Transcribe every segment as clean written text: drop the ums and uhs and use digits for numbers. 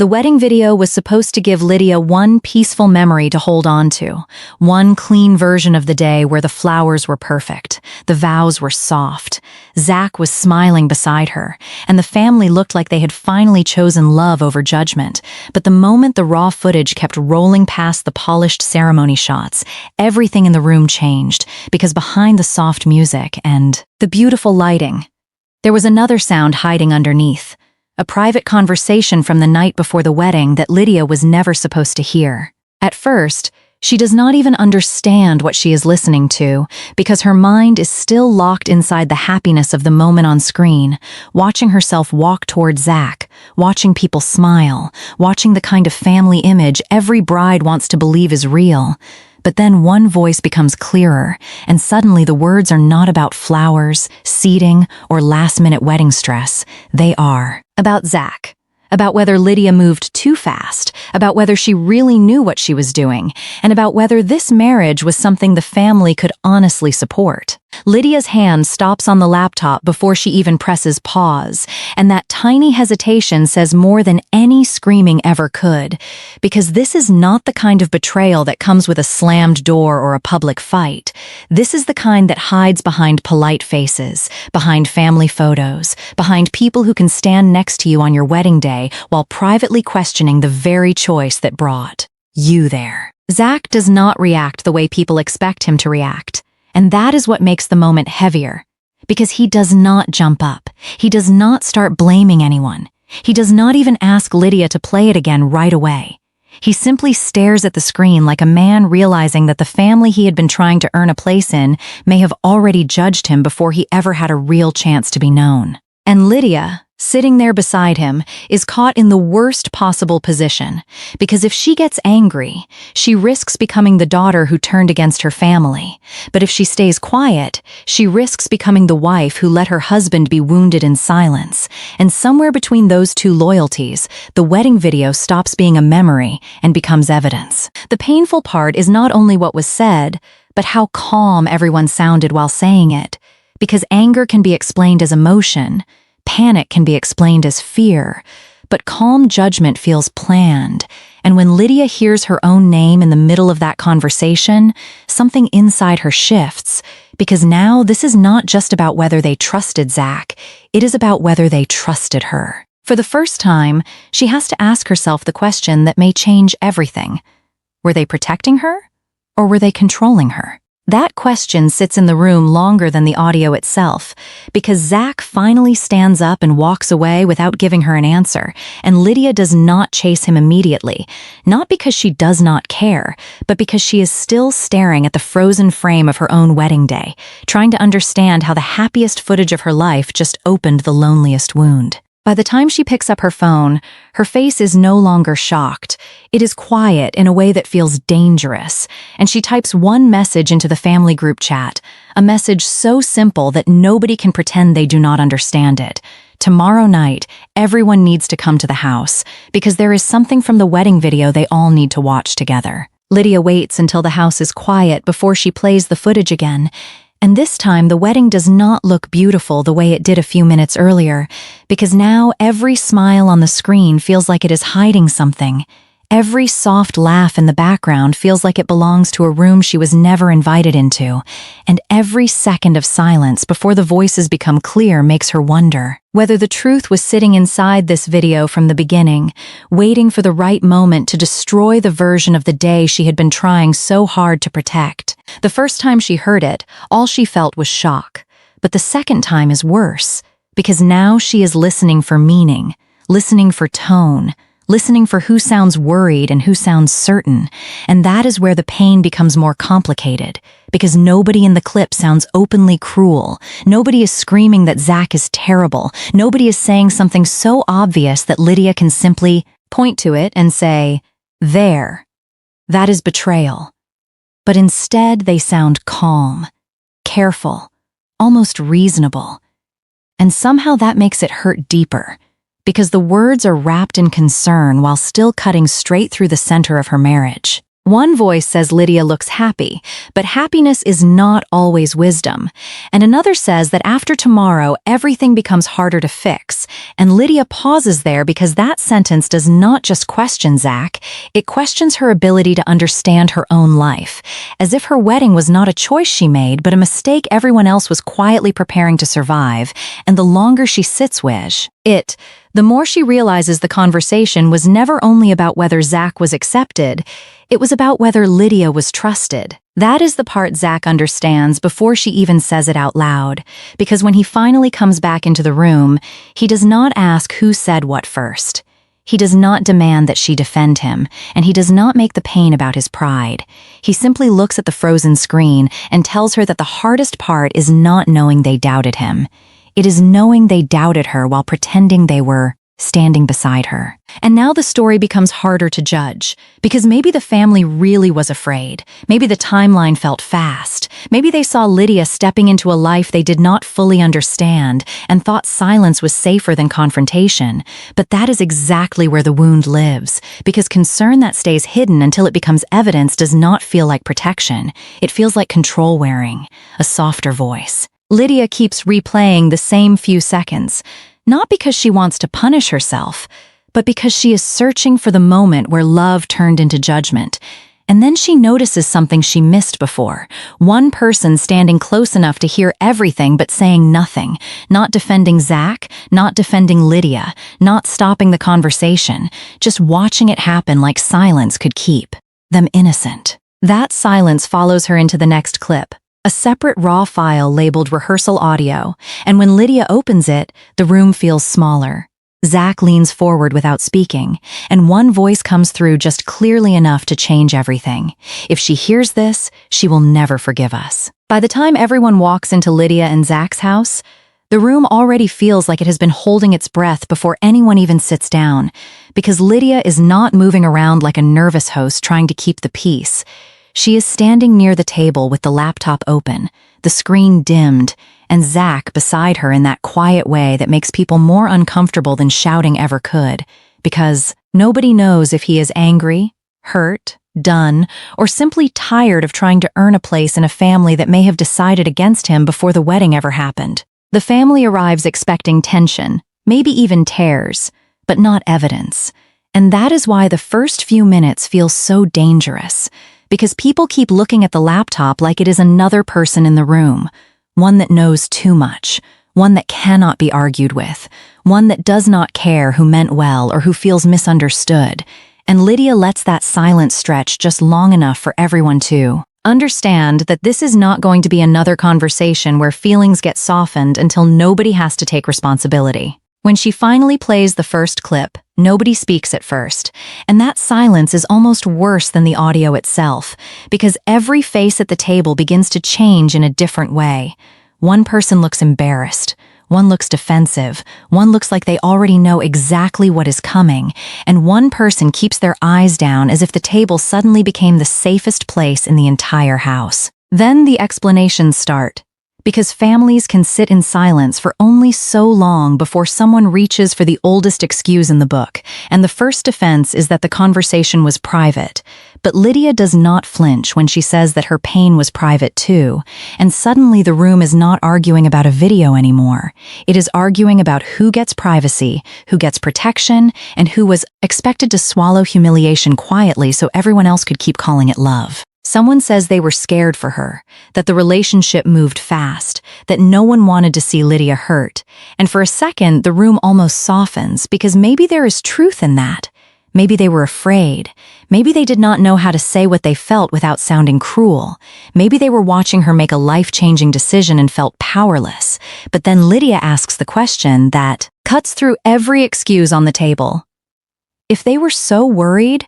The wedding video was supposed to give Lydia one peaceful memory to hold on to, one clean version of the day where the flowers were perfect, the vows were soft, Zac was smiling beside her, and the family looked like they had finally chosen love over judgment. But the moment the raw footage kept rolling past the polished ceremony shots, everything in the room changed, because behind the soft music and the beautiful lighting, there was another sound hiding underneath. A private conversation from the night before the wedding that Lydia was never supposed to hear. At first, she does not even understand what she is listening to because her mind is still locked inside the happiness of the moment on screen, watching herself walk toward Zac, watching people smile, watching the kind of family image every bride wants to believe is real. But then one voice becomes clearer, and suddenly the words are not about flowers, seating, or last-minute wedding stress. They are about Zac, about whether Lydia moved too fast, about whether she really knew what she was doing, and about whether this marriage was something the family could honestly support. Lydia's hand stops on the laptop before she even presses pause, and that tiny hesitation says more than any screaming ever could, because this is not the kind of betrayal that comes with a slammed door or a public fight. This is the kind that hides behind polite faces, behind family photos, behind people who can stand next to you on your wedding day while privately questioning the very choice that brought you there. Zac does not react the way people expect him to react. And that is what makes the moment heavier, because he does not jump up. He does not start blaming anyone. He does not even ask Lydia to play it again right away. He simply stares at the screen like a man realizing that the family he had been trying to earn a place in may have already judged him before he ever had a real chance to be known. And Lydia, sitting there beside him, is caught in the worst possible position, because if she gets angry, she risks becoming the daughter who turned against her family. But if she stays quiet, she risks becoming the wife who let her husband be wounded in silence. And somewhere between those two loyalties, the wedding video stops being a memory and becomes evidence. The painful part is not only what was said, but how calm everyone sounded while saying it, because anger can be explained as emotion, panic can be explained as fear, but calm judgment feels planned. And when Lydia hears her own name in the middle of that conversation, something inside her shifts, because now this is not just about whether they trusted Zac, it is about whether they trusted her. For the first time, she has to ask herself the question that may change everything. Were they protecting her, or were they controlling her? That question sits in the room longer than the audio itself, because Zac finally stands up and walks away without giving her an answer, and Lydia does not chase him immediately, not because she does not care, but because she is still staring at the frozen frame of her own wedding day, trying to understand how the happiest footage of her life just opened the loneliest wound. By the time she picks up her phone, her face is no longer shocked. It is quiet in a way that feels dangerous, and she types one message into the family group chat, a message so simple that nobody can pretend they do not understand it. Tomorrow night, everyone needs to come to the house, because there is something from the wedding video they all need to watch together. Lydia waits until the house is quiet before she plays the footage again, and this time the wedding does not look beautiful the way it did a few minutes earlier, because now every smile on the screen feels like it is hiding something. Every soft laugh in the background feels like it belongs to a room she was never invited into, and every second of silence before the voices become clear makes her wonder whether the truth was sitting inside this video from the beginning, waiting for the right moment to destroy the version of the day she had been trying so hard to protect. The first time she heard it, all she felt was shock. But the second time is worse, because now she is listening for meaning, listening for tone, listening for who sounds worried and who sounds certain, and that is where the pain becomes more complicated, because nobody in the clip sounds openly cruel, nobody is screaming that Zac is terrible, nobody is saying something so obvious that Lydia can simply point to it and say, "There, that is betrayal." But instead they sound calm, careful, almost reasonable, and somehow that makes it hurt deeper, because the words are wrapped in concern while still cutting straight through the center of her marriage. One voice says Lydia looks happy, but happiness is not always wisdom. And another says that after tomorrow, everything becomes harder to fix. And Lydia pauses there because that sentence does not just question Zac, it questions her ability to understand her own life, as if her wedding was not a choice she made, but a mistake everyone else was quietly preparing to survive. And the longer she sits with it, the more she realizes the conversation was never only about whether Zac was accepted, it was about whether Lydia was trusted. That is the part Zac understands before she even says it out loud, because when he finally comes back into the room, he does not ask who said what first. He does not demand that she defend him, and he does not make the pain about his pride. He simply looks at the frozen screen and tells her that the hardest part is not knowing they doubted him. It is knowing they doubted her while pretending they were standing beside her. And now the story becomes harder to judge, because maybe the family really was afraid. Maybe the timeline felt fast. Maybe they saw Lydia stepping into a life they did not fully understand and thought silence was safer than confrontation. But that is exactly where the wound lives, because concern that stays hidden until it becomes evidence does not feel like protection. It feels like control wearing, a softer voice. Lydia keeps replaying the same few seconds, not because she wants to punish herself, but because she is searching for the moment where love turned into judgment. And then she notices something she missed before. One person standing close enough to hear everything but saying nothing, not defending Zac, not defending Lydia, not stopping the conversation, just watching it happen like silence could keep them innocent. That silence follows her into the next clip. A separate raw file labeled rehearsal audio, and when Lydia opens it, the room feels smaller. Zac leans forward without speaking, and one voice comes through just clearly enough to change everything. If she hears this, she will never forgive us. By the time everyone walks into Lydia and Zac's house, the room already feels like it has been holding its breath before anyone even sits down, because Lydia is not moving around like a nervous host trying to keep the peace. She is standing near the table with the laptop open, the screen dimmed, and Zac beside her in that quiet way that makes people more uncomfortable than shouting ever could, because nobody knows if he is angry, hurt, done, or simply tired of trying to earn a place in a family that may have decided against him before the wedding ever happened. The family arrives expecting tension, maybe even tears, but not evidence. And that is why the first few minutes feel so dangerous, because people keep looking at the laptop like it is another person in the room, one that knows too much, one that cannot be argued with, one that does not care who meant well or who feels misunderstood. And Lydia lets that silence stretch just long enough for everyone to understand that this is not going to be another conversation where feelings get softened until nobody has to take responsibility. When she finally plays the first clip, nobody speaks at first, and that silence is almost worse than the audio itself, because every face at the table begins to change in a different way. One person looks embarrassed, one looks defensive, one looks like they already know exactly what is coming, and one person keeps their eyes down as if the table suddenly became the safest place in the entire house. Then the explanations start, because families can sit in silence for only so long before someone reaches for the oldest excuse in the book, and the first defense is that the conversation was private. But Lydia does not flinch when she says that her pain was private too, and suddenly the room is not arguing about a video anymore. It is arguing about who gets privacy, who gets protection, and who was expected to swallow humiliation quietly so everyone else could keep calling it love. Someone says they were scared for her, that the relationship moved fast, that no one wanted to see Lydia hurt. And for a second, the room almost softens, because maybe there is truth in that. Maybe they were afraid. Maybe they did not know how to say what they felt without sounding cruel. Maybe they were watching her make a life-changing decision and felt powerless. But then Lydia asks the question that cuts through every excuse on the table. If they were so worried,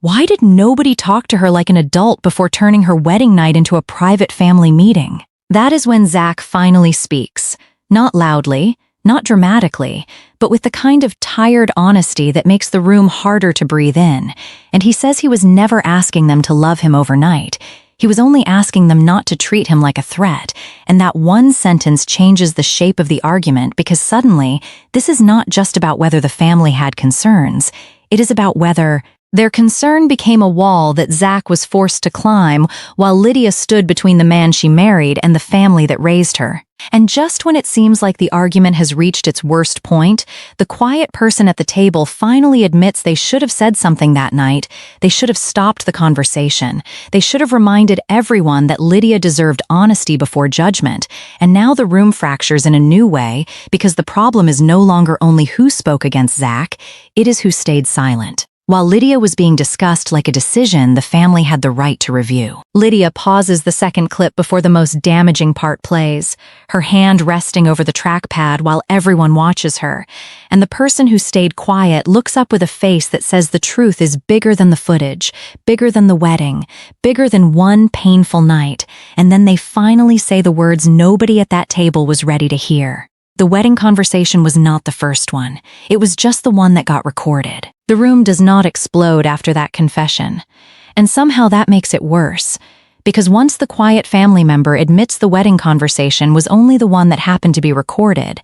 why did nobody talk to her like an adult before turning her wedding night into a private family meeting? That is when Zac finally speaks. Not loudly, not dramatically, but with the kind of tired honesty that makes the room harder to breathe in. And he says he was never asking them to love him overnight. He was only asking them not to treat him like a threat. And that one sentence changes the shape of the argument, because suddenly, this is not just about whether the family had concerns. It is about whether Their concern became a wall that Zac was forced to climb while Lydia stood between the man she married and the family that raised her. And just when it seems like the argument has reached its worst point, the quiet person at the table finally admits they should have said something that night. They should have stopped the conversation. They should have reminded everyone that Lydia deserved honesty before judgment. And now the room fractures in a new way because the problem is no longer only who spoke against Zac, it is who stayed silent. While Lydia was being discussed like a decision the family had the right to review. Lydia pauses the second clip before the most damaging part plays, her hand resting over the trackpad while everyone watches her, and the person who stayed quiet looks up with a face that says the truth is bigger than the footage, bigger than the wedding, bigger than one painful night, and then they finally say the words nobody at that table was ready to hear. The wedding conversation was not the first one. It was just the one that got recorded. The room does not explode after that confession. And somehow that makes it worse. Because once the quiet family member admits the wedding conversation was only the one that happened to be recorded,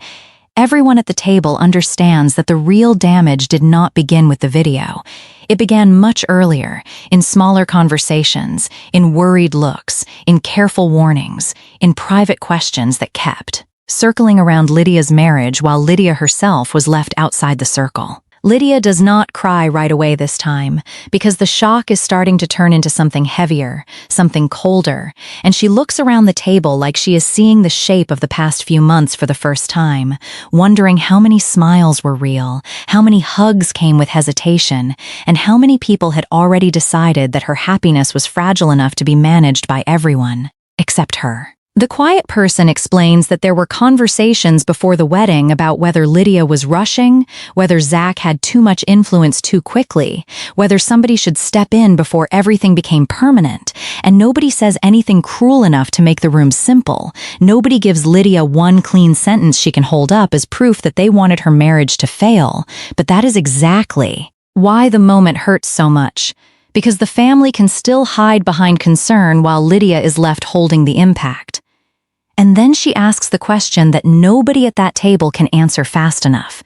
everyone at the table understands that the real damage did not begin with the video. It began much earlier, in smaller conversations, in worried looks, in careful warnings, in private questions that kept circling around Lydia's marriage while Lydia herself was left outside the circle. Lydia does not cry right away this time, because the shock is starting to turn into something heavier, something colder, and she looks around the table like she is seeing the shape of the past few months for the first time, wondering how many smiles were real, how many hugs came with hesitation, and how many people had already decided that her happiness was fragile enough to be managed by everyone, except her. The quiet person explains that there were conversations before the wedding about whether Lydia was rushing, whether Zac had too much influence too quickly, whether somebody should step in before everything became permanent, and nobody says anything cruel enough to make the room simple. Nobody gives Lydia one clean sentence she can hold up as proof that they wanted her marriage to fail, but that is exactly why the moment hurts so much. Because the family can still hide behind concern while Lydia is left holding the impact. And then she asks the question that nobody at that table can answer fast enough.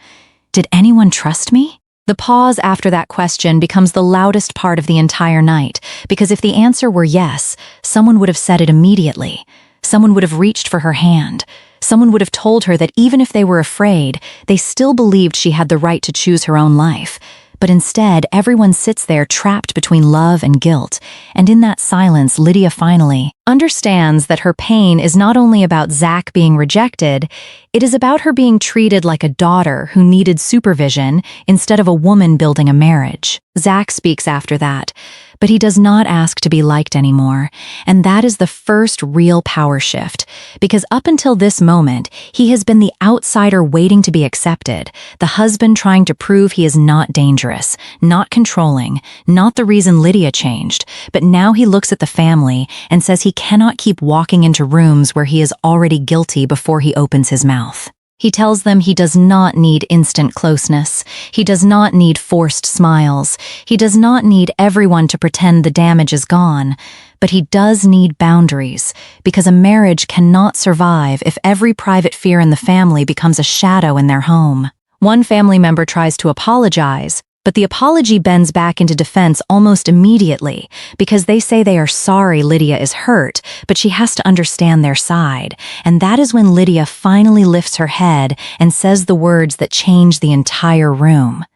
Did anyone trust me? The pause after that question becomes the loudest part of the entire night, because if the answer were yes, someone would have said it immediately. Someone would have reached for her hand. Someone would have told her that even if they were afraid, they still believed she had the right to choose her own life. But instead, everyone sits there trapped between love and guilt, and in that silence, Lydia finally understands that her pain is not only about Zac being rejected, it is about her being treated like a daughter who needed supervision instead of a woman building a marriage. Zac speaks after that, but he does not ask to be liked anymore, and that is the first real power shift, because up until this moment, he has been the outsider waiting to be accepted, the husband trying to prove he is not dangerous, not controlling, not the reason Lydia changed, but now he looks at the family and says he cannot keep walking into rooms where he is already guilty before he opens his mouth. He tells them he does not need instant closeness. He does not need forced smiles. He does not need everyone to pretend the damage is gone. But he does need boundaries, because a marriage cannot survive if every private fear in the family becomes a shadow in their home. One family member tries to apologize, but the apology bends back into defense almost immediately because they say they are sorry Lydia is hurt, but she has to understand their side. And that is when Lydia finally lifts her head and says the words that change the entire room.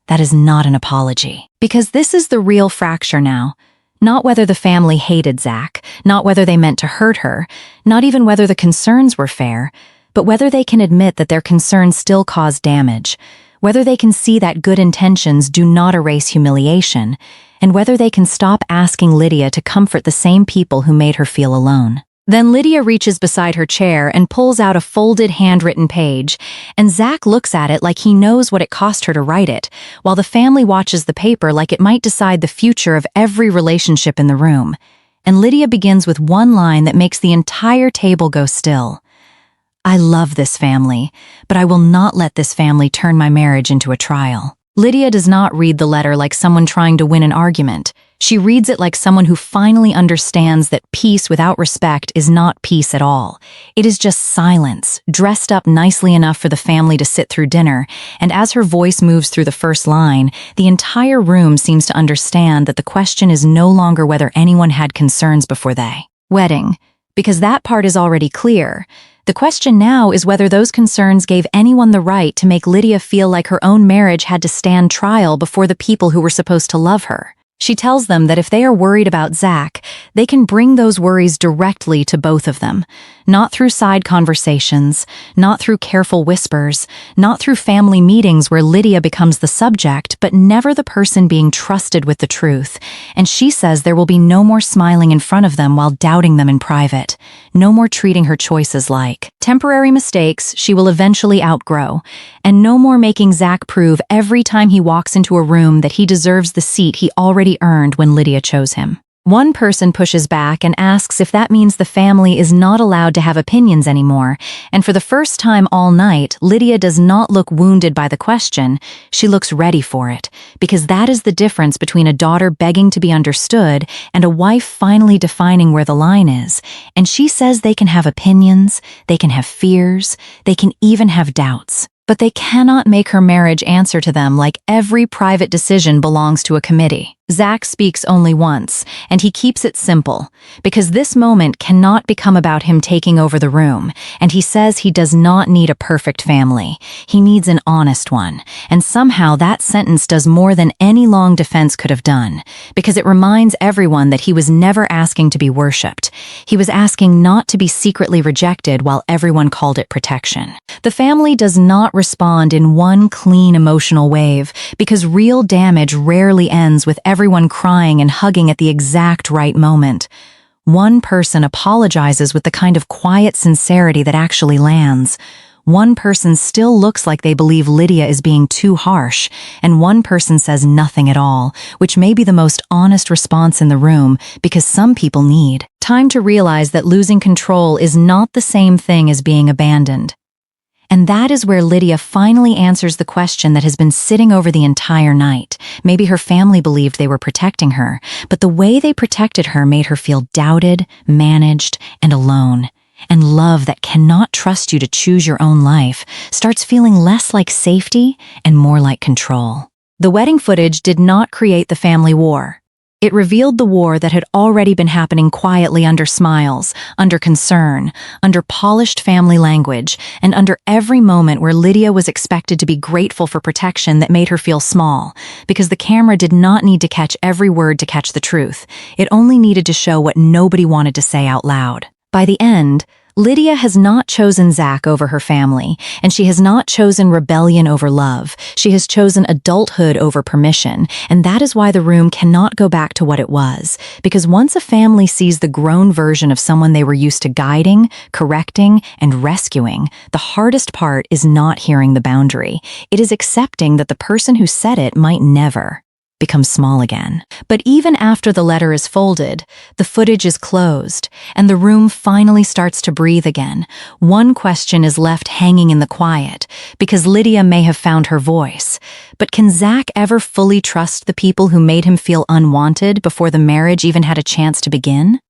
That is not an apology. Because this is the real fracture now. Not whether the family hated Zac, not whether they meant to hurt her, not even whether the concerns were fair, but whether they can admit that their concerns still cause damage, whether they can see that good intentions do not erase humiliation, and whether they can stop asking Lydia to comfort the same people who made her feel alone. Then Lydia reaches beside her chair and pulls out a folded handwritten page, and Zac looks at it like he knows what it cost her to write it, while the family watches the paper like it might decide the future of every relationship in the room. And Lydia begins with one line that makes the entire table go still. I love this family, but I will not let this family turn my marriage into a trial. Lydia does not read the letter like someone trying to win an argument. She reads it like someone who finally understands that peace without respect is not peace at all. It is just silence, dressed up nicely enough for the family to sit through dinner, and as her voice moves through the first line, the entire room seems to understand that the question is no longer whether anyone had concerns before they wedding, because that part is already clear. The question now is whether those concerns gave anyone the right to make Lydia feel like her own marriage had to stand trial before the people who were supposed to love her. She tells them that if they are worried about Zac, they can bring those worries directly to both of them. Not through side conversations, not through careful whispers, not through family meetings where Lydia becomes the subject, but never the person being trusted with the truth. And she says there will be no more smiling in front of them while doubting them in private. No more treating her choices like temporary mistakes she will eventually outgrow. And no more making Zac prove every time he walks into a room that he deserves the seat he already earned when Lydia chose him. One person pushes back and asks if that means the family is not allowed to have opinions anymore, and for the first time all night, Lydia does not look wounded by the question, she looks ready for it, because that is the difference between a daughter begging to be understood and a wife finally defining where the line is, and she says they can have opinions, they can have fears, they can even have doubts. But they cannot make her marriage answer to them like every private decision belongs to a committee. Zac speaks only once, and he keeps it simple, because this moment cannot become about him taking over the room, and he says he does not need a perfect family. He needs an honest one, and somehow that sentence does more than any long defense could have done, because it reminds everyone that he was never asking to be worshipped. He was asking not to be secretly rejected while everyone called it protection. The family does not respond in one clean emotional wave, because real damage rarely ends with everyone crying and hugging at the exact right moment. One person apologizes with the kind of quiet sincerity that actually lands. One person still looks like they believe Lydia is being too harsh, and one person says nothing at all, which may be the most honest response in the room, because some people need time to realize that losing control is not the same thing as being abandoned. And that is where Lydia finally answers the question that has been sitting over the entire night. Maybe her family believed they were protecting her, but the way they protected her made her feel doubted, managed, and alone. And love that cannot trust you to choose your own life starts feeling less like safety and more like control. The wedding footage did not create the family war. It revealed the war that had already been happening quietly under smiles, under concern, under polished family language, and under every moment where Lydia was expected to be grateful for protection that made her feel small, because the camera did not need to catch every word to catch the truth. It only needed to show what nobody wanted to say out loud. By the end, Lydia has not chosen Zac over her family, and she has not chosen rebellion over love. She has chosen adulthood over permission, and that is why the room cannot go back to what it was. Because once a family sees the grown version of someone they were used to guiding, correcting, and rescuing, the hardest part is not hearing the boundary. It is accepting that the person who said it might never become small again. But even after the letter is folded, the footage is closed, and the room finally starts to breathe again. One question is left hanging in the quiet, because Lydia may have found her voice. But can Zac ever fully trust the people who made him feel unwanted before the marriage even had a chance to begin?